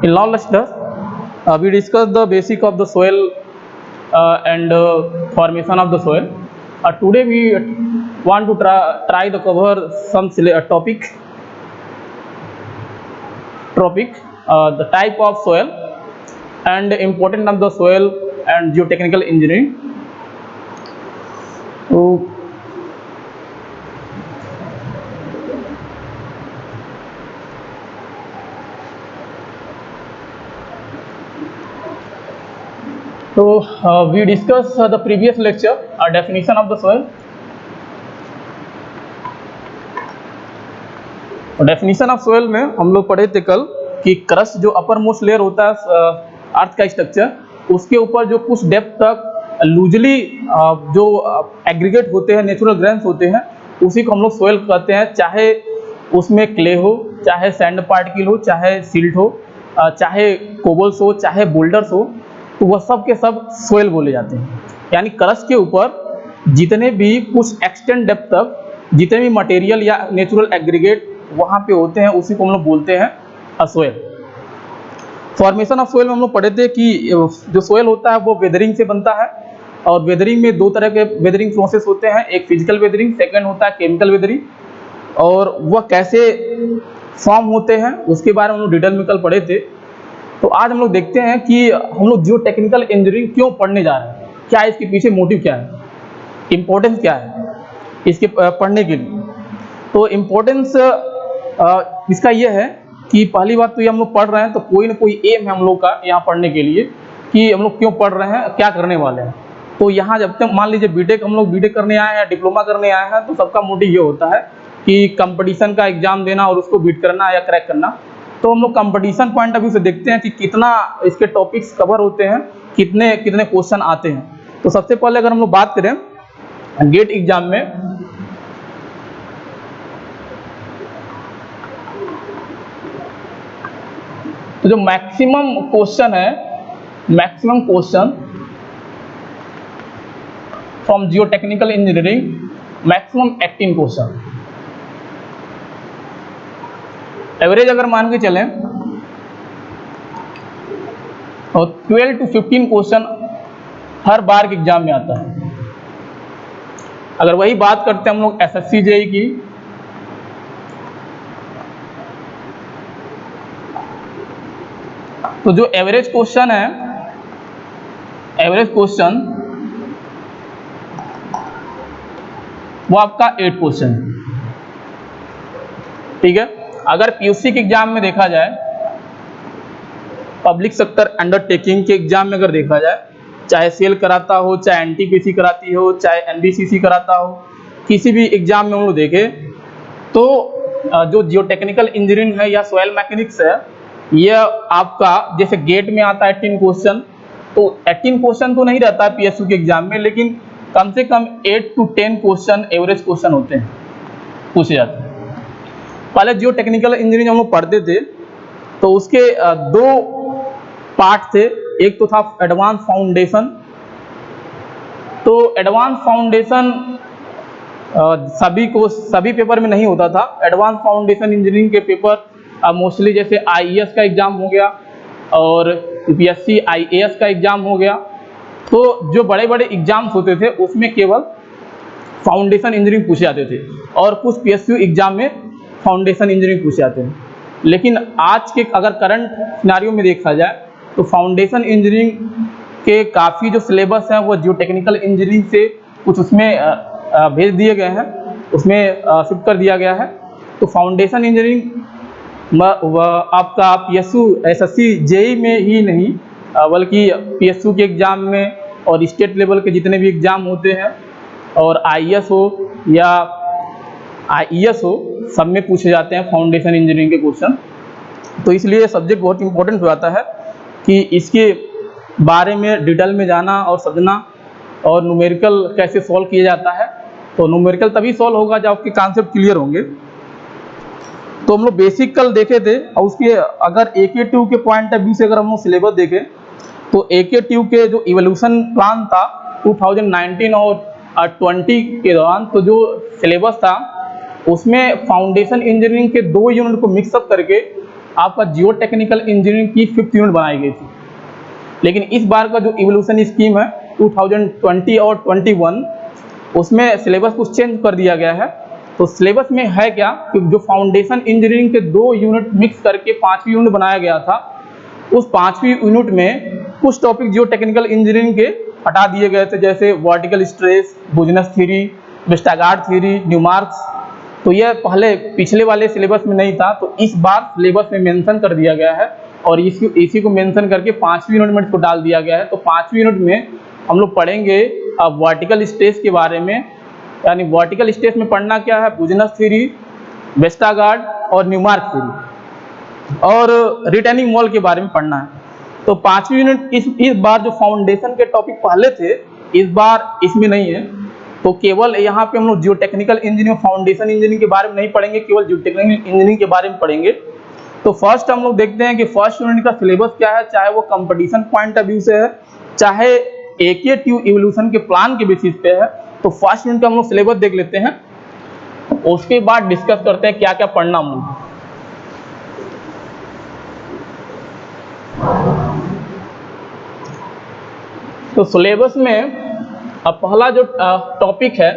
In last lecture, we discussed the basic of the soil and formation of the soil. Today we want to try to cover some topic, the type of soil and importance of the soil and geotechnical engineering. So we discussed the previous lecture definition of the soil. Definition of soil में हम लोग पढ़े थे कल कि crust जो upper most layer होता है अर्थ का स्ट्रक्चर, उसके ऊपर जो कुछ डेप्थ तक लूजली जो एग्रीगेट होते हैं, नेचुरल ग्रेन्स होते हैं, उसी को हम लोग सोयल कहते हैं। चाहे उसमें क्ले हो, चाहे सैंड पार्टिकल हो, चाहे सिल्ट हो, चाहे कोबल्स हो, चाहे बोल्डर्स हो, तो वह सब के सब सोयल बोले जाते हैं। यानी क्रस्ट के ऊपर जितने भी कुछ एक्सटेंड डेप्थ तक जितने भी मटेरियल या नेचुरल एग्रीगेट वहाँ पे होते हैं, उसी को हम लोग बोलते हैं सोयल। फॉर्मेशन ऑफ सोयल में हम लोग पढ़े थे कि जो सोयल होता है वो वेदरिंग से बनता है, और वेदरिंग में दो तरह के वेदरिंग प्रोसेस होते हैं, एक फिजिकल वेदरिंग, सेकंड होता है केमिकल वेदरिंग। और वह कैसे फॉर्म होते हैं उसके बारे में हम लोग डिटेल में कल पढ़े थे। तो आज हम लोग देखते हैं कि हम लोग जियो टेक्निकल इंजीनियरिंग क्यों पढ़ने जा रहे हैं, क्या इसके पीछे मोटिव क्या है, इम्पोर्टेंस क्या है इसके पढ़ने के लिए। तो इम्पोर्टेंस इसका यह है कि पहली बात तो ये हम लोग पढ़ रहे हैं तो कोई ना कोई एम है हम लोग का यहाँ पढ़ने के लिए कि हम लोग क्यों पढ़ रहे हैं, क्या करने वाले हैं। तो यहाँ जब तक मान लीजिए बीटेक, हम लोग बीटेक करने आए हैं, डिप्लोमा करने आए हैं, तो सबका मोटिव ये होता है कि कंपटीशन का एग्जाम देना और उसको बीट करना या क्रैक करना। तो हम लोग कंपटीशन पॉइंट ऑफ व्यू से देखते हैं कि कितना इसके टॉपिक्स कवर होते हैं, कितने कितने क्वेश्चन आते हैं। तो सबसे पहले अगर हम लोग बात करें गेट एग्जाम में, तो जो मैक्सिमम क्वेश्चन है, maximum question from Jio technical engineering, maximum 18 question. Average अगर मान के चलें तो 12 to 15 क्वेश्चन हर बार के एग्जाम में आता है। अगर वही बात करते हैं हम लोग एसएससी जेईई की, तो जो एवरेज क्वेश्चन है, एवरेज क्वेश्चन वो आपका 8 क्वेश्चन है, ठीक है। अगर पीयूसी के एग्जाम में देखा जाए, पब्लिक सेक्टर अंडरटेकिंग के एग्जाम में अगर देखा जाए, चाहे सेल कराता हो, चाहे एनटीपीसी कराती हो, चाहे एनबीसीसी कराता हो, किसी भी एग्जाम में हम लोग देखें तो जो जियो टेक्निकल इंजीनियरिंग है या सॉइल मैकेनिक्स है, यह आपका जैसे गेट में आता है 18 क्वेश्चन, तो 18 क्वेश्चन तो नहीं रहता है पीएसयू के एग्जाम में, लेकिन कम से कम 8 to 10 क्वेश्चन एवरेज क्वेश्चन होते हैं, पूछे जाते हैं। पहले जियो टेक्निकल इंजीनियरिंग हम लोग पढ़ते थे तो उसके दो पार्ट थे, एक तो था एडवांस फाउंडेशन। तो एडवांस फाउंडेशन सभी पेपर में नहीं होता था। एडवांस फाउंडेशन इंजीनियरिंग के पेपर मोस्टली जैसे आईईएस का एग्जाम हो गया और यूपीएससी आईएएस का एग्जाम हो गया, तो जो बड़े बड़े एग्जाम्स होते थे उसमें केवल फाउंडेशन इंजीनियरिंग पूछे जाते थे, और कुछ पीएसयू एग्जाम में फाउंडेशन इंजीनियरिंग पूछे जाते हैं। लेकिन आज के अगर करंट सिनेरियो में देखा जाए तो फाउंडेशन इंजीनियरिंग के काफ़ी जो सिलेबस हैं वो जियो टेक्निकल इंजीनियरिंग से कुछ उसमें भेज दिए गए हैं, उसमें शिफ्ट कर दिया गया है। तो फाउंडेशन इंजीनियरिंग आपका पीएसयू एसएससी जेईई में ही नहीं बल्कि पीएसयू के एग्ज़ाम में और स्टेट लेवल के जितने भी एग्ज़ाम होते हैं, और आईएएस हो या आईईएस हो, सब में पूछे जाते हैं फाउंडेशन इंजीनियरिंग के क्वेश्चन। तो इसलिए सब्जेक्ट बहुत इंपॉर्टेंट हो जाता है कि इसके बारे में डिटेल में जाना और समझना, और न्यूमेरिकल कैसे सॉल्व किया जाता है। तो न्यूमेरिकल तभी सॉल्व होगा जब आपके कॉन्सेप्ट क्लियर होंगे। तो हम लोग बेसिक कल देखे थे, और उसके अगर AK2 के पॉइंट ऑफ व्यू से अगर हम लोग सिलेबस देखें तो AK2 के जो इवोल्यूशन प्लान था 2019 और 20 के दौरान, तो जो सिलेबस था उसमें फाउंडेशन इंजीनियरिंग के 2 यूनिट को मिक्सअप करके आपका जियो टेक्निकल इंजीनियरिंग की 5th यूनिट बनाई गई थी। लेकिन इस बार का जो इवोल्यूशन स्कीम है 2020 और 21, उसमें सिलेबस कुछ चेंज कर दिया गया है। तो सिलेबस में है क्या कि जो फाउंडेशन इंजीनियरिंग के 2 यूनिट मिक्स करके 5वीं यूनिट बनाया गया था, उस 5वीं यूनिट में कुछ टॉपिक जियो टेक्निकल इंजीनियरिंग के हटा दिए गए थे, जैसे vertical stress, Boussinesq theory, Westergaard theory, Newmark's. तो यह पहले पिछले वाले सिलेबस में नहीं था, तो इस बार सिलेबस में मेंशन कर दिया गया है और इसी को मेंशन करके 5वीं यूनिट में इसको डाल दिया गया है। तो 5वीं यूनिट में हम लोग पढ़ेंगे अब वर्टिकल स्ट्रेस के बारे में, यानी वर्टिकल स्ट्रेस में पढ़ना क्या है, बुजनेस थ्योरी, वेस्टरगार्ड और न्यूमार्क थ्योरी, और रिटेनिंग वॉल के बारे में पढ़ना है। तो 5वीं यूनिट इस बार जो फाउंडेशन के टॉपिक पहले थे, इस बार इसमें नहीं है। तो केवल यहाँ पे हम लोग जियो टेक्निकल इंजीनियरिंग, फाउंडेशन इंजीनियरिंग के बारे में नहीं पढ़ेंगे, केवल जियो टेक्निकल इंजीनियरिंग के बारे में पढ़ेंगे। तो फर्स्ट हम लोग देखते हैं कि फर्स्ट यूनिट का सिलेबस क्या है, चाहे वो कंपटीशन पॉइंट ऑफ व्यू से है, चाहे AKTU इवोल्यूशन के प्लान के बेसिस पे है। तो फर्स्ट यूनिट का हम लोग सिलेबस देख लेते हैं, उसके बाद डिस्कस करते हैं क्या क्या पढ़ना हम लोग। तो सिलेबस में अब पहला जो टॉपिक है,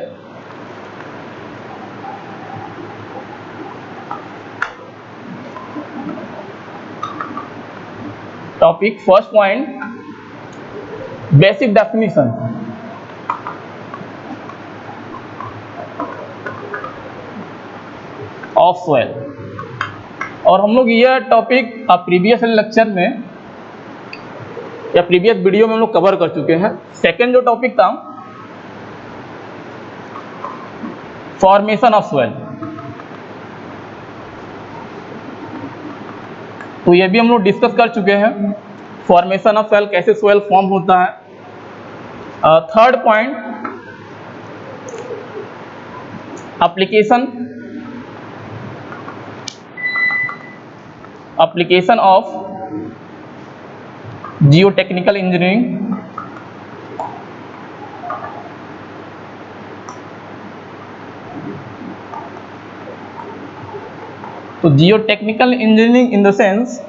topic first point, basic definition of soil. और हम लोग यह टॉपिक प्रीवियस लेक्चर में या प्रीवियस वीडियो में हम लोग कवर कर चुके हैं। सेकंड जो टॉपिक था, फॉर्मेशन ऑफ सॉइल, तो ये भी हम लोग डिस्कस कर चुके हैं, फॉर्मेशन ऑफ सॉइल, कैसे सॉइल फॉर्म होता है। Third point, application of geotechnical engineering, तो geotechnical engineering in the sense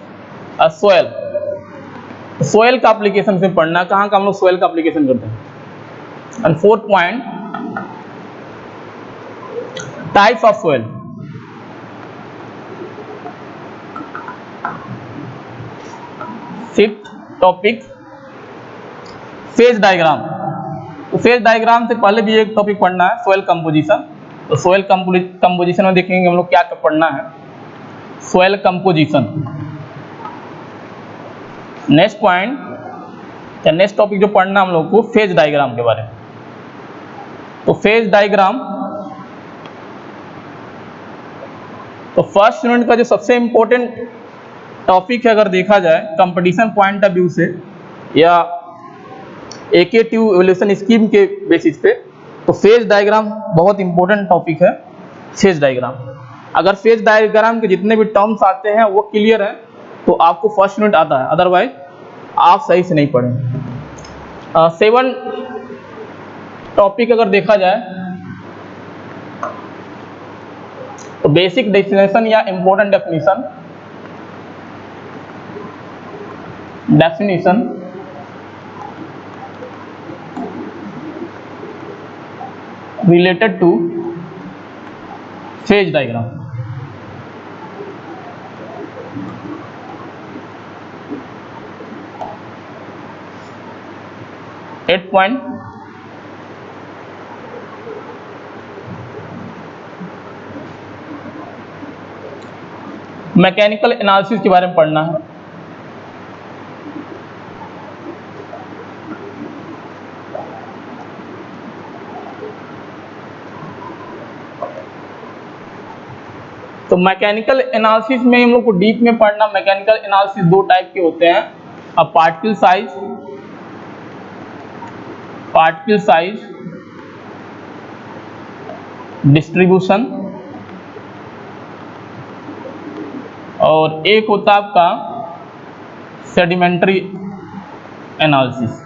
soil, soil का एप्लीकेशन से पढ़ना, कहाँ का हम लोग सॉइल का एप्लीकेशन करते हैं। And fourth point, types of soil. Fifth topic, phase diagram. तो फेज डायग्राम से पहले भी एक टॉपिक पढ़ना है, सॉइल कंपोजिशन। तो सॉइल कंपोजिशन में देखेंगे हम लोग क्या क्या पढ़ना है, सॉइल कंपोजिशन। नेक्स्ट पॉइंट या नेक्स्ट टॉपिक जो पढ़ना हम लोग को, फेज डायग्राम के बारे में। तो फेज डायग्राम, तो फर्स्ट यूनिट का जो सबसे इंपॉर्टेंट टॉपिक है अगर देखा जाए कंपटीशन पॉइंट ऑफ व्यू से या AKTU इवोल्यूशन स्कीम के बेसिस पे, तो फेज डायग्राम बहुत इंपॉर्टेंट टॉपिक है। फेज डायग्राम, अगर फेज डायग्राम के जितने भी टर्म्स आते हैं वो क्लियर है तो आपको फर्स्ट यूनिट आता है, अदरवाइज आप सही से नहीं पढ़ेंगे। 7 टॉपिक अगर देखा जाए तो बेसिक डेफिनेशन या important definition related to phase diagram। At point, mechanical analysis के बारे में पढ़ना है। तो मैकेनिकल एनालिसिस में हम लोग को डीप में पढ़ना, मैकेनिकल एनालिसिस 2 टाइप के होते हैं, अब पार्टिकल साइज डिस्ट्रीब्यूशन, और एक होता है आपका सेडिमेंट्री एनालिसिस।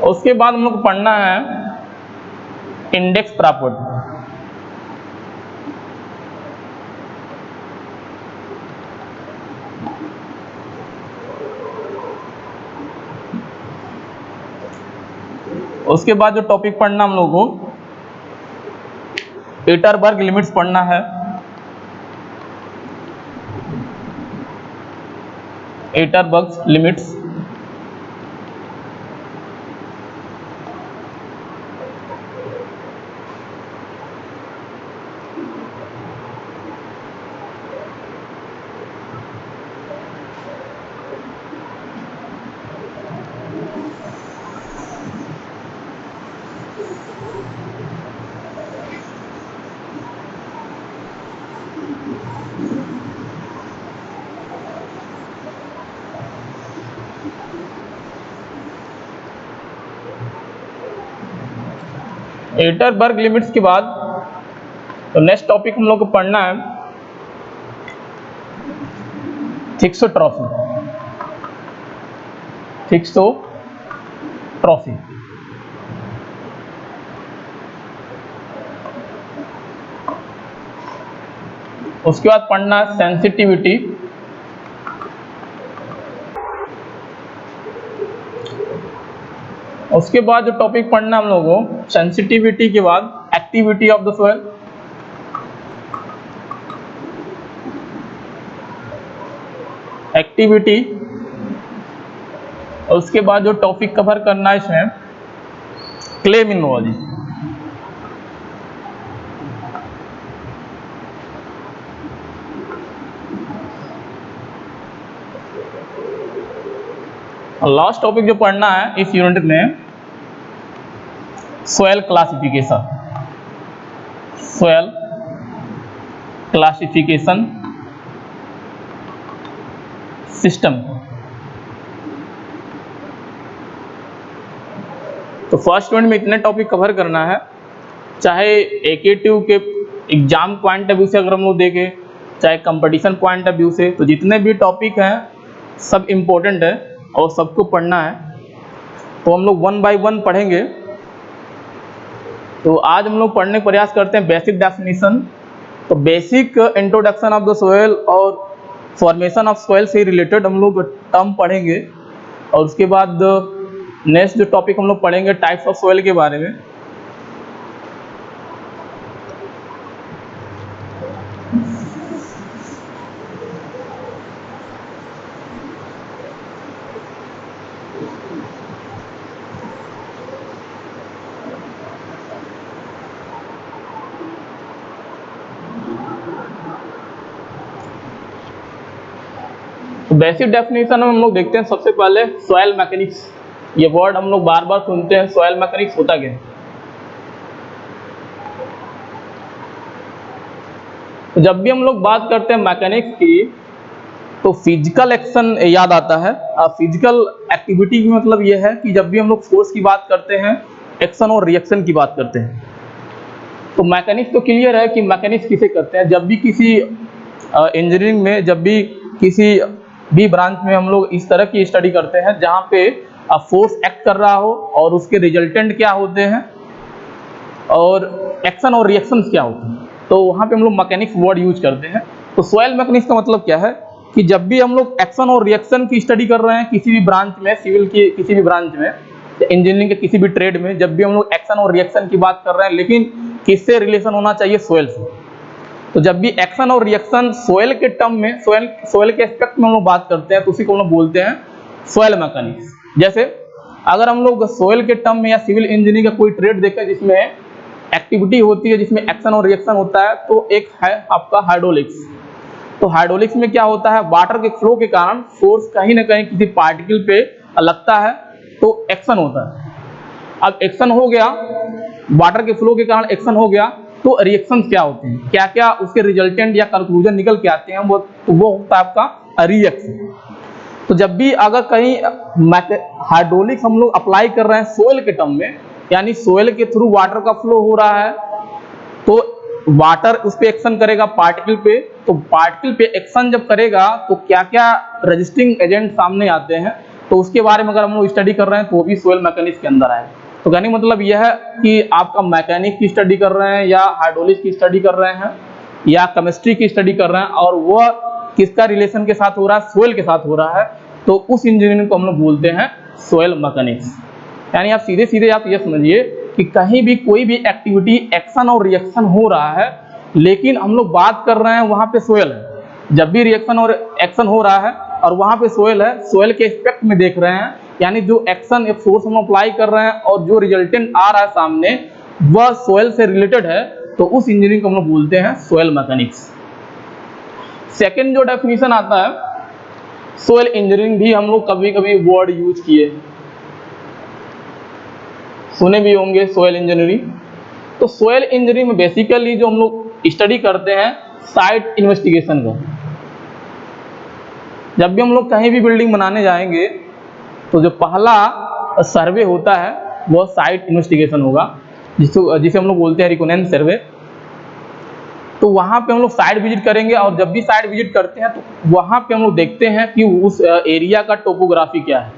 उसके बाद हम लोग को पढ़ना है इंडेक्स प्रॉपर्टी। उसके बाद जो टॉपिक पढ़ना हम लोगों को एटरबर्ग लिमिट्स पढ़ना है। एटरबर्ग लिमिट्स, एटरबर्ग लिमिट्स के बाद तो नेक्स्ट टॉपिक हम लोग को पढ़ना है थिक्सोट्रॉफी। थिक्सोट्रॉफी उसके बाद पढ़ना है सेंसिटिविटी। उसके बाद जो टॉपिक पढ़ना हम लोगों को सेंसिटिविटी के बाद activity of the soil. Activity, उसके बाद जो टॉपिक कवर करना है इसमें क्ले मिनरोलॉजी। लास्ट टॉपिक जो पढ़ना है इस यूनिट में soil classification. Soil classification system. तो फर्स्ट यूनिट में इतने टॉपिक कवर करना है, चाहे एकेटिव के एग्जाम पॉइंट ऑफ व्यू से अगर हम लोग देखें, चाहे कंपटीशन पॉइंट ऑफ व्यू से, तो जितने भी टॉपिक हैं सब इम्पोर्टेंट है और सबको पढ़ना है। तो हम लोग 1 बाय 1 पढ़ेंगे। तो आज हम लोग पढ़ने का प्रयास करते हैं बेसिक डेफिनेशन। तो basic introduction of the soil और फॉर्मेशन ऑफ सॉइल से रिलेटेड हम लोग टर्म पढ़ेंगे। और उसके बाद नेक्स्ट जो टॉपिक हम लोग पढ़ेंगे टाइप्स ऑफ सॉइल के बारे में। बेसिक डेफिनेशन में हम लोग देखते हैं सबसे पहले सॉइल मैकेनिक्स। ये वर्ड हम लोग बार बार सुनते हैं, सॉइल मैकेनिक्स होता क्या है। तो जब भी हम लोग बात करते हैं मैकेनिक्स की तो फिजिकल एक्शन याद आता है। फिजिकल एक्टिविटी की मतलब ये है कि जब भी हम लोग फोर्स की बात करते हैं, एक्शन और रिएक्शन की बात करते हैं। तो मैकेनिक्स तो क्लियर है कि मैकेनिक्स किसे करते हैं। जब भी किसी इंजीनियरिंग में, जब भी किसी भी ब्रांच में हम लोग इस तरह की स्टडी करते हैं जहाँ पे फोर्स एक्ट कर रहा हो और उसके रिजल्टेंट क्या होते हैं और एक्शन और रिएक्शंस क्या होते हैं, तो वहाँ पे हम लोग मैकेनिक्स वर्ड यूज करते हैं। तो सॉइल मैकेनिक्स का मतलब क्या है कि जब भी हम लोग एक्शन और रिएक्शन की स्टडी कर रहे हैं किसी भी ब्रांच में, सिविल की किसी भी ब्रांच में, इंजीनियरिंग के किसी भी ट्रेड में, जब भी हम लोग एक्शन और रिएक्शन की बात कर रहे हैं, लेकिन किससे रिलेशन होना चाहिए, सॉइल से। तो जब भी एक्शन और रिएक्शन सॉइल के टर्म में, सॉइल के एस्पेक्ट में हम लोग बात करते हैं तो उसी को हम लोग बोलते हैं सॉइल मैकेनिक्स। जैसे अगर हम लोग सॉइल के टर्म में या सिविल इंजीनियरिंग का कोई ट्रेड देखें जिसमें एक्टिविटी होती है, जिसमें एक्शन और रिएक्शन होता है, तो एक है आपका हाइड्रोलिक्स। तो हाइड्रोलिक्स में क्या होता है, वाटर के फ्लो के कारण फोर्स कहीं ना कहीं किसी पार्टिकल पे लगता है तो एक्शन होता है। अब एक्शन हो गया, वाटर के फ्लो के कारण एक्शन हो गया, तो रिएक्शंस क्या होते हैं, क्या क्या उसके रिजल्टेंट या कंक्लूजन निकल के आते हैं, वो होता है आपका रिएक्शन। तो जब भी अगर कहीं हाइड्रोलिक्स हम लोग अप्लाई कर रहे हैं सोइल के टर्म में, यानी सोइल के थ्रू वाटर का फ्लो हो रहा है, तो वाटर उस पे एक्शन करेगा पार्टिकल पे, तो पार्टिकल पे एक्शन जब करेगा तो क्या क्या रजिस्टिंग एजेंट सामने आते हैं, तो उसके बारे में अगर हम लोग स्टडी कर रहे हैं तो वो भी सोयल मैकेनिक्स के अंदर आए। तो कहने का मतलब यह है कि आपका मैकेनिक की स्टडी कर रहे हैं या हाइड्रोलिक्स की स्टडी कर रहे हैं या केमिस्ट्री की स्टडी कर रहे हैं और वह किसका रिलेशन के साथ हो रहा है, सोयल के साथ हो रहा है, तो उस इंजीनियरिंग को हम लोग बोलते हैं सोयल मैकेनिक्स। यानी आप सीधे सीधे आप ये समझिए कि कहीं भी कोई भी एक्टिविटी एक्शन और रिएक्शन हो रहा है, लेकिन हम लोग बात कर रहे हैं वहाँ पे सोयल है। जब भी रिएक्शन और एक्शन हो रहा है और वहाँ पे सोयल है, सोयल के एस्पेक्ट में देख रहे हैं, यानी जो एक्शन एक फोर्स हम अप्लाई कर रहे हैं और जो रिजल्टेंट आ रहा है सामने वह सोयल से रिलेटेड है, तो उस इंजीनियरिंग को हम लोग बोलते हैं सोयल मैकेनिक्स। सेकेंड जो डेफिनेशन आता है सोयल इंजीनियरिंग, भी हम लोग कभी कभी वर्ड यूज किए, सुने भी होंगे सोयल इंजीनियरिंग। तो सोयल इंजीनियरिंग में बेसिकली जो हम लोग स्टडी करते हैं साइट इन्वेस्टिगेशन का। जब भी हम लोग कहीं भी बिल्डिंग बनाने जाएंगे तो जो पहला सर्वे होता है वह साइट इन्वेस्टिगेशन होगा, जिसे हम लोग बोलते हैं रिकोनेंस सर्वे। तो वहाँ पे हम लोग साइट विजिट करेंगे और जब भी साइट विजिट करते हैं तो वहाँ पे हम लोग देखते हैं कि उस एरिया का टोपोग्राफी क्या है।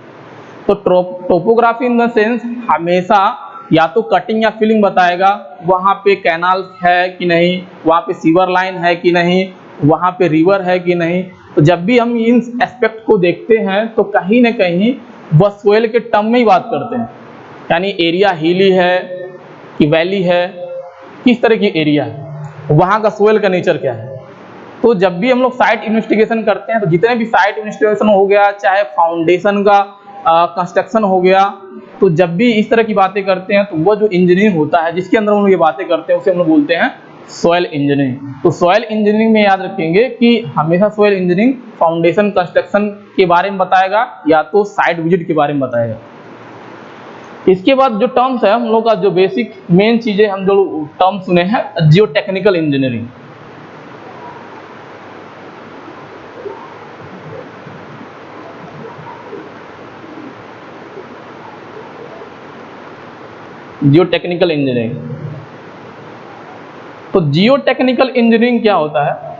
तो टोपोग्राफी इन द सेंस हमेशा या तो कटिंग या फिलिंग बताएगा, वहाँ पे कैनाल है कि नहीं, वहाँ पे सीवर लाइन है कि नहीं, वहाँ पे रिवर है कि नहीं। तो जब भी हम इन एस्पेक्ट को देखते हैं तो कहीं ना कहीं वह सोयल के टर्म में ही बात करते हैं, यानी एरिया हिली है कि वैली है, किस तरह की एरिया है, वहाँ का सोयल का नेचर क्या है। तो जब भी हम लोग साइट इन्वेस्टिगेशन करते हैं तो जितने भी साइट इन्वेस्टिगेशन हो गया, चाहे फाउंडेशन का कंस्ट्रक्शन हो गया, तो जब भी इस तरह की बातें करते हैं तो वो जो इंजीनियरिंग होता है जिसके अंदर हम लोग ये बातें करते हैं उसे हम लोग बोलते हैं सॉइल इंजीनियरिंग। तो सॉइल इंजीनियरिंग में याद रखेंगे कि हमेशा सॉइल इंजीनियरिंग फाउंडेशन कंस्ट्रक्शन के बारे में बताएगा या तो साइट विजिट के बारे में बताएगा। इसके बाद जो टर्म्स है हम लोग का, जो बेसिक मेन चीजें हम जो टर्म सुने हैं, जियो टेक्निकल इंजीनियरिंग। जियो टेक्निकल इंजीनियरिंग, तो जियो टेक्निकल इंजीनियरिंग क्या होता है?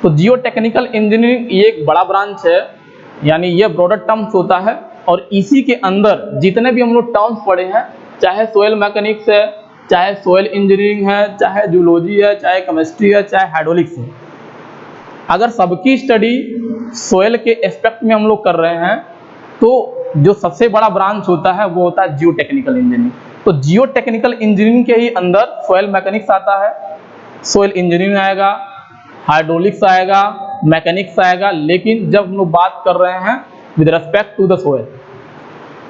तो जियो टेक्निकल इंजीनियरिंग ये एक बड़ा ब्रांच है, यानी ये ब्रॉडर टर्म्स होता है और इसी के अंदर जितने भी हम लोग टर्म्स पढ़े हैं, चाहे सोयल मैकेनिक्स है, चाहे सोयल इंजीनियरिंग है, चाहे जूलॉजी है, चाहे केमिस्ट्री है, चाहे हाइड्रोलिक्स है, अगर सबकी स्टडी सोयल के एस्पेक्ट में हम लोग कर रहे हैं तो जो सबसे बड़ा ब्रांच होता है वो होता है जियो टेक्निकल इंजीनियरिंग। तो जियो टेक्निकल इंजीनियरिंग के ही अंदर सोयल मैकेनिक्स आता है, सोयल इंजीनियरिंग आएगा, हाइड्रोलिक्स आएगा, मैकेनिक्स आएगा। लेकिन जब हम लोग बात कर रहे हैं with respect to the soil,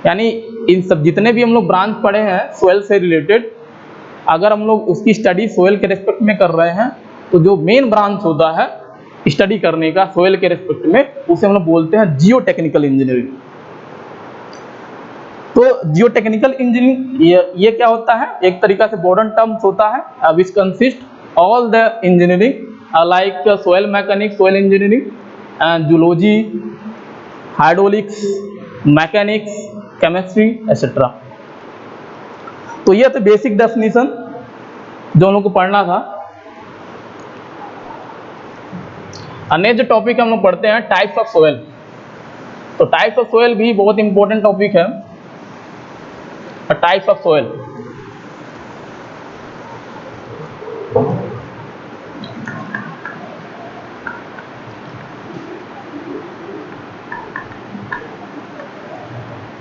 यानी इन सब जितने भी हम लोग ब्रांच पढ़े हैं सोयल से रिलेटेड, अगर हम लोग उसकी स्टडी सोयल के रिस्पेक्ट में कर रहे हैं तो जो मेन ब्रांच होता है स्टडी करने का सोयल के रिस्पेक्ट में, उसे हम लोग बोलते हैं जियो टेक्निकल इंजीनियरिंग। तो जियो टेक्निकल इंजीनियरिंग ये क्या होता है? एक तरीका से मॉडर्न टर्म्स होता है which consist all the engineering like soil mechanics, soil engineering, zoology, hydraulics, mechanics, chemistry etcetera. तो ये तो बेसिक डेफिनेशन जो हम लोग को पढ़ना था। नेक्स्ट जो टॉपिक हम लोग पढ़ते हैं टाइप्स ऑफ सोयल। तो टाइप्स ऑफ सोयल भी बहुत इंपॉर्टेंट टॉपिक है। टाइप्स ऑफ सोयल,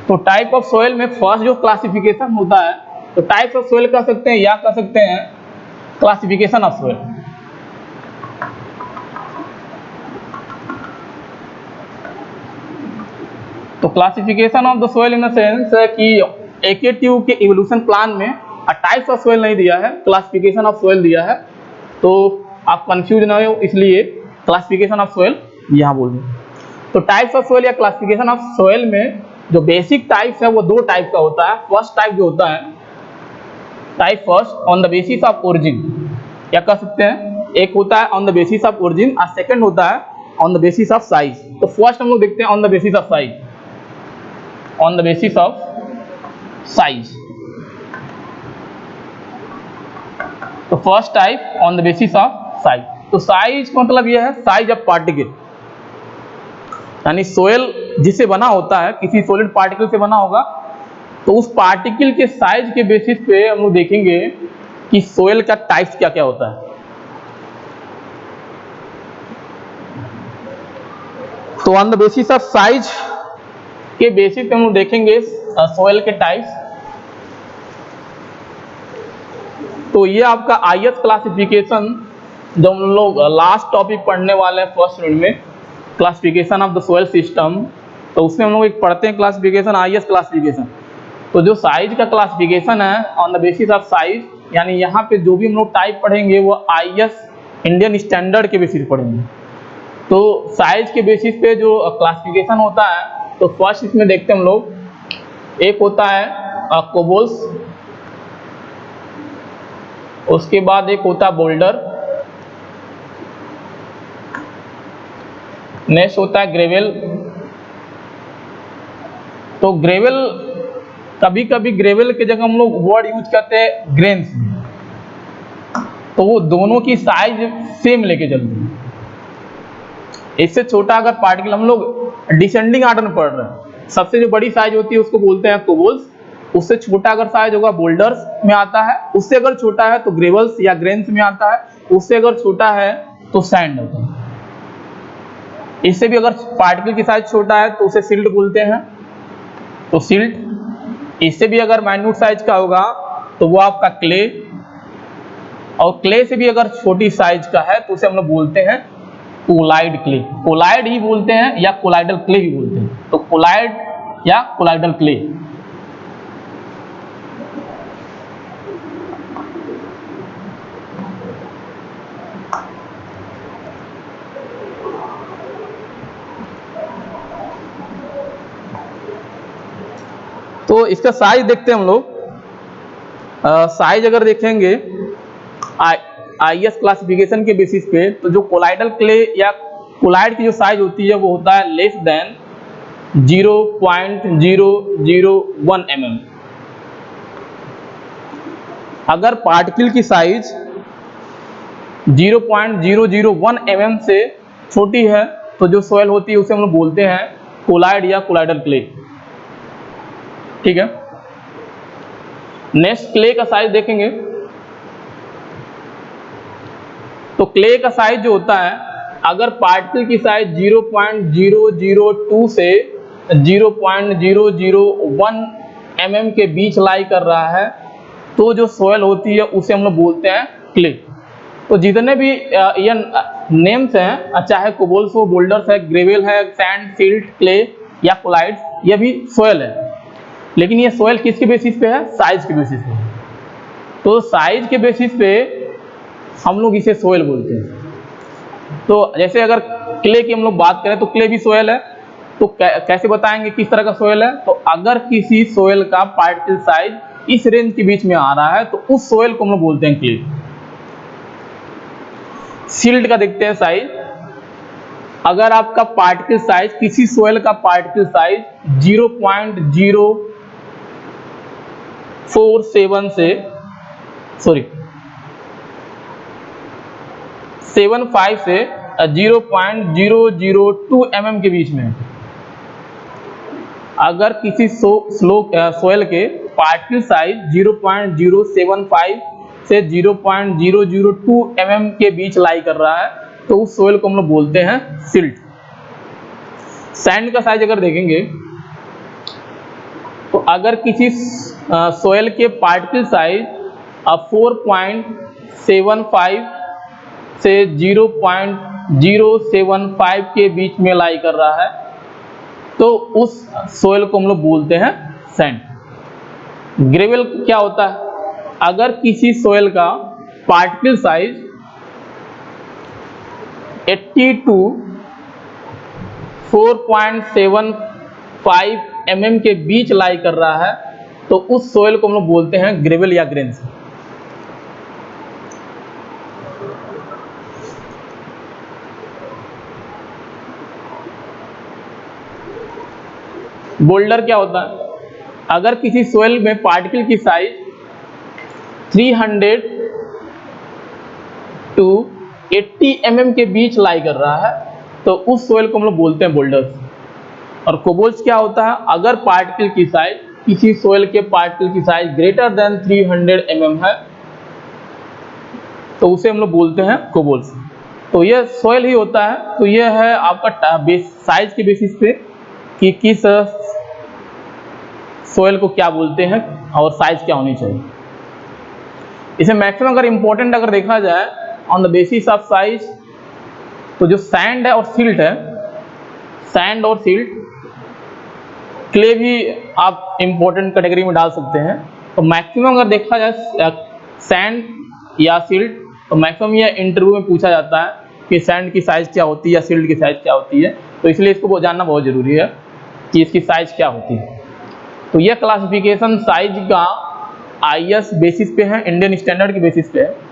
तो टाइप ऑफ सोयल में फर्स्ट जो क्लासिफिकेशन होता है, तो टाइप्स ऑफ सोयल कह सकते हैं या कह सकते हैं क्लासिफिकेशन ऑफ सोयल। तो classification of the soil in the sense कि AKTU के इवोल्यूशन प्लान में टाइप्स ऑफ सोयल नहीं दिया है, क्लासिफिकेशन ऑफ सोयल दिया है। तो आप कंफ्यूज ना हो इसलिए क्लासिफिकेशन ऑफ सोयल यहाँ बोल दें। तो टाइप्स ऑफ सोयल या क्लासिफिकेशन ऑफ सोयल में जो बेसिक टाइप्स है वो दो टाइप का होता है। फर्स्ट टाइप जो होता है type first on the basis of origin, क्या कह सकते हैं, एक होता है on the basis of origin और सेकंड होता है on the basis of size. तो फर्स्ट हम लोग देखते हैं on the basis of size, on the basis of size. तो first type on the basis of size. तो साइज का मतलब यह है साइज ऑफ पार्टिकल, यानी सोयल जिससे बना होता है, किसी सॉलिड पार्टिकल से बना होगा, तो उस पार्टिकल के साइज के बेसिस पे हम लोग देखेंगे कि सोयल का टाइप्स क्या क्या होता है। तो on the basis of size के बेसिस पे हम लोग देखेंगे सोयल के टाइप्स। तो ये आपका आईएस क्लासिफिकेशन जो हम लोग लास्ट टॉपिक पढ़ने वाले हैं फर्स्ट यूनिट में, classification of the soil system, तो उसमें हम लोग एक पढ़ते हैं क्लासिफिकेशन आईएस क्लासिफिकेशन। तो जो साइज का क्लासिफिकेशन है on the basis of size, यानी यहाँ पे जो भी हम लोग टाइप पढ़ेंगे वो आईएस इंडियन स्टैंडर्ड के बेसिस पढ़ेंगे। तो साइज के बेसिस पे जो क्लासिफिकेशन होता है, तो फर्स्ट इसमें देखते हैं हम लोग, एक होता है कोबोल्स, उसके बाद एक होता है बोल्डर, नेक्स्ट होता है ग्रेवल। तो ग्रेवल, कभी कभी ग्रेवल के जगह हम लोग वर्ड यूज करते हैं ग्रेन्स, तो वो दोनों की साइज सेम लेके चलते हैं। इससे छोटा अगर पार्टिकल, हम लोग डिसेंडिंग ऑर्डर में पढ़ रहे हैं, सबसे जो बड़ी साइज होती है उसको बोलते हैं कोबोल्स, उससे छोटा अगर साइज होगा बोल्डर्स में आता है, उससे अगर छोटा है तो ग्रेवल्स या ग्रेन्स में आता है, उससे अगर छोटा है तो सैंड होता है। इससे भी अगर पार्टिकल की साइज छोटा है तो उसे सिल्ट बोलते हैं, तो सिल्ट। इससे भी अगर माइन्यूट साइज का होगा तो वो आपका क्ले, और क्ले से भी अगर छोटी साइज का है तो उसे हम लोग बोलते हैं कोलाइड क्ले, कोलाइड ही बोलते हैं या कोलाइडल क्ले ही बोलते हैं, तो कोलाइड या कोलाइडल क्ले। तो इसका साइज देखते हैं हम लोग। साइज अगर देखेंगे आईएस क्लासिफिकेशन के बेसिस पे, तो जो कोलाइडल क्ले या कोलाइड की जो साइज होती है वो होता है लेस देन 0.001 mm। अगर पार्टिकल की साइज 0.001 mm से छोटी है तो जो सोयल होती है उसे हम लोग बोलते हैं कोलाइड या कोलाइडल क्ले। ठीक है, नेक्स्ट क्ले का साइज देखेंगे। तो क्ले का साइज जो होता है, अगर पार्टिकल की साइज 0.002 से 0.001 mm के बीच लाई कर रहा है तो जो सोयल होती है उसे हम लोग बोलते हैं क्ले। तो जितने भी ये नेम्स हैं, चाहे कोबोल्स हो, बोल्डर्स है, ग्रेवल है, सैंड, सिल्ट, क्ले या कोलाइड्स, ये भी सोयल है। लेकिन ये सोयल किसके बेसिस पे है? साइज के बेसिस पे। तो साइज के बेसिस पे हम लोग इसे सोयल बोलते हैं। तो जैसे अगर क्ले की हम लोग बात करें तो क्ले भी सोयल है। तो कैसे बताएंगे किस तरह का सोयल है? तो अगर किसी सोयल का पार्टिकल साइज इस रेंज के बीच में आ रहा है तो उस सोयल को हम लोग बोलते हैं क्ले। सिल्ट का देखते हैं साइज। अगर आपका पार्टिकल साइज, किसी सोयल का पार्टिकल साइज 0.047 से 75 से 0.002 mm के बीच में, अगर किसी सोयल के पार्टिकल साइज 0.075 से 0.002 mm के बीच लाई कर रहा है तो उस सोयल को हम लोग बोलते हैं सिल्ट। सैंड का साइज अगर देखेंगे तो अगर किसी सोयल के पार्टिकल साइज 4.75 से 0.075 के बीच में लाई कर रहा है तो उस सोयल को हम लोग बोलते हैं सैंड। ग्रेवल क्या होता है? अगर किसी सोयल का पार्टिकल साइज 80 to 4.75 mm के बीच लाई कर रहा है तो उस सोयल को हम लोग बोलते हैं ग्रेवल या ग्रेन्स। बोल्डर क्या होता है? अगर किसी सोयल में पार्टिकल की साइज 300 to 80 mm के बीच लाई कर रहा है तो उस सोयल को हम लोग बोलते हैं बोल्डर्स। और कोबोल्स क्या होता है, अगर पार्टिकल की साइज, किसी सोयल के पार्टिकल की साइज ग्रेटर देन 300 mm है तो उसे हम लोग बोलते हैं कोबोल्स। तो ये सोयल ही होता है। तो ये है आपका साइज के बेसिस पे कि किस सोयल को क्या बोलते हैं और साइज क्या होनी चाहिए। इसे मैक्सिमम अगर इम्पोर्टेंट अगर देखा जाए on the basis of size, तो जो सैंड है और सिल्ट है, सैंड और सिल्ट, क्ले भी आप इम्पोर्टेंट कैटेगरी में डाल सकते हैं। तो मैक्सिमम अगर देखा जाए सैंड या सिल्ट, तो मैक्सिमम ये इंटरव्यू में पूछा जाता है कि सैंड की साइज क्या होती है या सिल्ट की साइज क्या होती है। तो इसलिए इसको जानना बहुत जरूरी है कि इसकी साइज क्या होती है। तो यह क्लासिफिकेशन साइज का IS बेसिस पे है, इंडियन स्टैंडर्ड की बेसिस पे है।